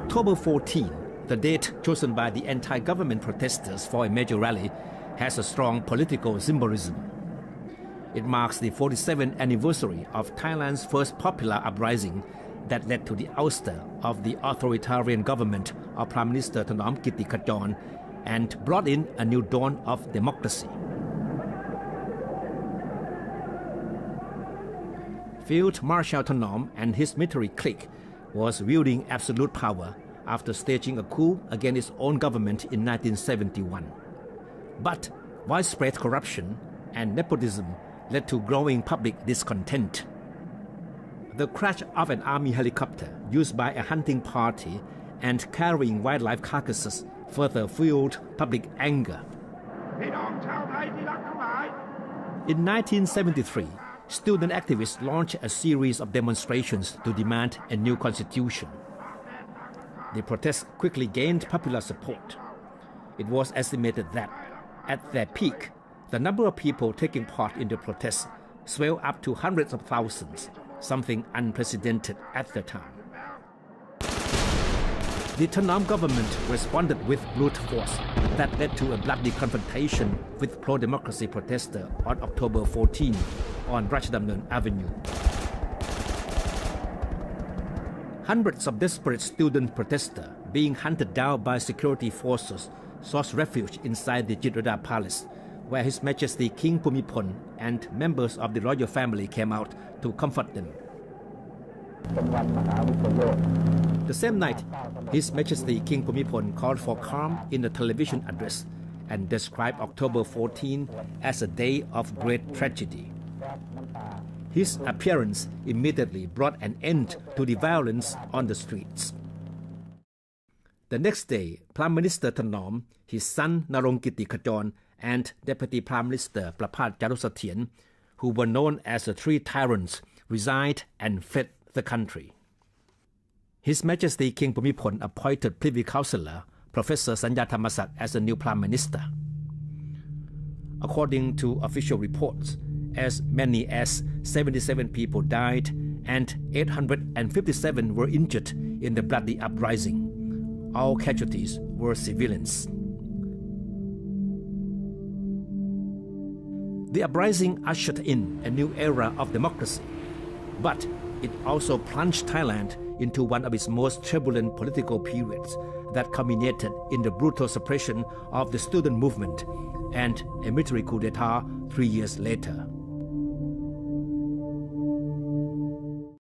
October 14, the date chosen by the anti-government protesters for a major rally, has a strong political symbolism. It marks the 47th anniversary of Thailand's first popular uprising that led to the ouster of the authoritarian government of Prime Minister Thanom Kittikachorn and brought in a new dawn of democracy. Field Marshal Thanom and his military clique was wielding absolute power after staging a coup against its own government in 1971. But widespread corruption and nepotism led to growing public discontent. The crash of an army helicopter used by a hunting party and carrying wildlife carcasses further fueled public anger. In 1973, student activists launched a series of demonstrations to demand a new constitution. The protests quickly gained popular support. It was estimated that, at their peak, the number of people taking part in the protests swelled up to hundreds of thousands, something unprecedented at the time. The Thanom government responded with brute force that led to a bloody confrontation with pro-democracy protesters on October 14 on Ratchadamnern Avenue. Hundreds of desperate student protesters being hunted down by security forces sought refuge inside the Jitradha Palace, where His Majesty King Bhumibol and members of the royal family came out to comfort them. The same night, His Majesty King Bhumibol called for calm in a television address and described October 14 as a day of great tragedy. His appearance immediately brought an end to the violence on the streets. The next day, Prime Minister Thanom, his son Narong Kittikachorn, and Deputy Prime Minister Prapat Charoensathian, who were known as the Three Tyrants, resigned and fled the country. His Majesty King Bhumibol appointed Privy Councillor Professor Sanya Thammasat as the new Prime Minister. According to official reports, as many as 77 people died and 857 were injured in the bloody uprising. All casualties were civilians. The uprising ushered in a new era of democracy, but it also plunged Thailand into one of its most turbulent political periods that culminated in the brutal suppression of the student movement and a military coup d'etat 3 years later.